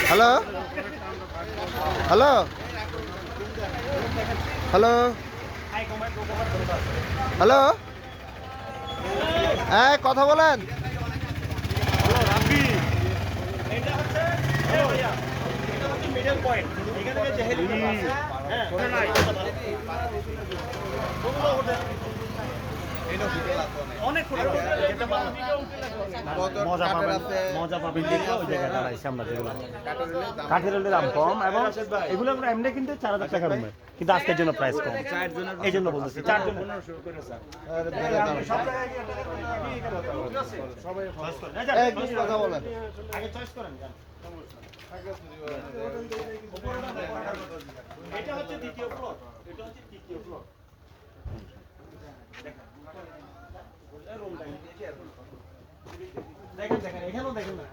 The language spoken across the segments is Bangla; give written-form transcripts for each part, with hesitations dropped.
হ্যালো হ্যালো হ্যালো হ্যালো, হ্যাঁ কথা বলেন। মিডল পয়েন্ট এখানে যে হেলিকপ্টার আছে হ্যাঁ অনেক মজা পাবেন দেখে ওই জায়গায় দাঁড়াইছে আমরা যেগুলো কাঠের দাম কম এবং এগুলো আমরা এমনি কিন্তু 4000 টাকা রুমে, কিন্তু আজকের জন্য প্রাইস কম, এই জন্য বলতেছি 4 জন কথা বলেন। আগে চয়েস করেন। এটা হচ্ছে দ্বিতীয় ফ্লোর, এটা হচ্ছে তৃতীয় ফ্লোর। দেখেন দেখেন এখানেও দেখেন না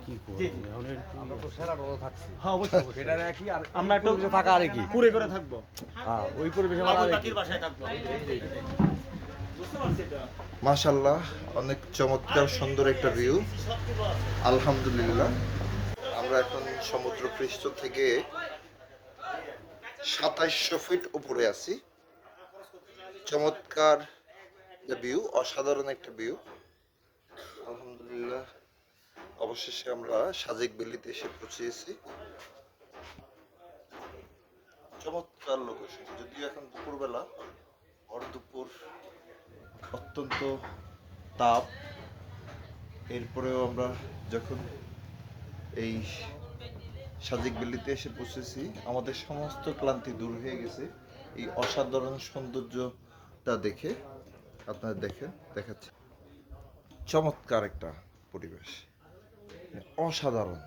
কি করব আমরা তো সেরা বড় থাকছি। হ্যাঁ অবশ্যই এটা রাখি আর আমরা একটু থাকা আর কি কুড়ে করে থাকবো। হ্যাঁ ওই পরিবেশে আমরা বাকির বাসায় থাকবো। বুঝতে পারছেন এটা মাশাআল্লাহ, অনেক চমৎকার সুন্দর একটা ভিউ। আলহামদুলিল্লাহ, আমরা এখন সমুদ্র পৃষ্ঠ থেকে 2700 ফিট উপরে আছি। চমৎকার ভিউ, অসাধারণ একটা ভিউ। আলহামদুলিল্লাহ, অবশেষে আমরা সাজেক ভ্যালিতে এসে পৌঁছেছি। চমৎকার লোকেশন, যদিও এখন দুপুরবেলা, দুপুর অত্যন্ত তাপ, এরপরেও আমরা যখন এই সাজেক ভ্যালিতে এসে পৌঁছেছি আমাদের সমস্ত ক্লান্তি দূর হয়ে গেছে এই অসাধারণ সৌন্দর্যটা দেখে। আপনারা দেখেন, দেখাচ্ছে চমৎকার একটা পরিবেশ, অসাধারণ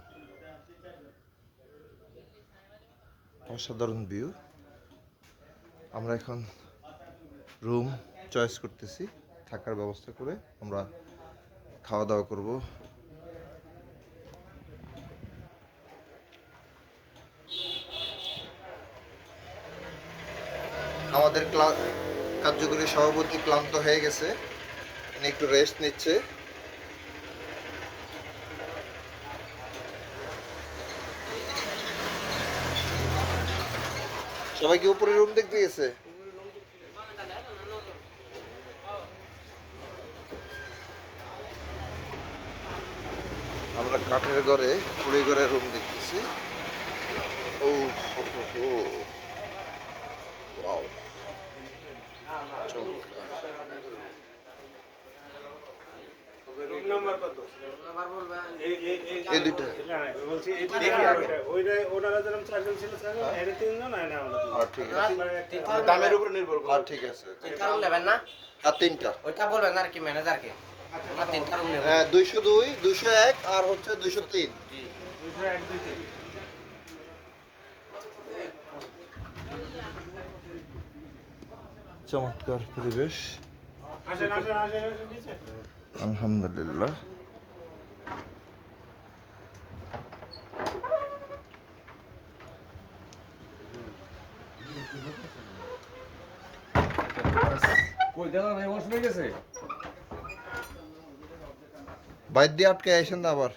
অসাধারণ ভিউ। আমরা এখন রুম চয়েস করতেছি, থাকার ব্যবস্থা করে আমরা খাওয়া দাওয়া করব। আমাদের কার্যকরী সভাপতি ক্লান্ত হয়ে গেছে, উনি একটু রেস্ট নিচ্ছে। সবাই কি উপরে রুম দেখতে গেছে? আমরা কাঠের ঘরে, কুড়ি ঘরে রুম দেখতেছি। ও হো হো হো, ওয়াও, চমৎকার। রুম নাম্বার কত? এই দুইটা বলছি ওনারা যেরকম 4 জন ছিল, 3 জন না আমরা ঠিক আছে, দামের উপর নির্ভর করে। ঠিক আছে। তিনটা রুম নেবেন না? আর তিনটা ওইটা বলবেন আর কি ম্যানেজারকে, আমরা তিনটা রুম নেব। হ্যাঁ, 202, 201 আর হচ্ছে 203। জি 201 2 3 চমৎকার পরিবেশ, আসেন আসেন আসেন নিচে। আলহামদুলিল্লাহ। বাইর দিয়ে আটকে আসেন না আবার।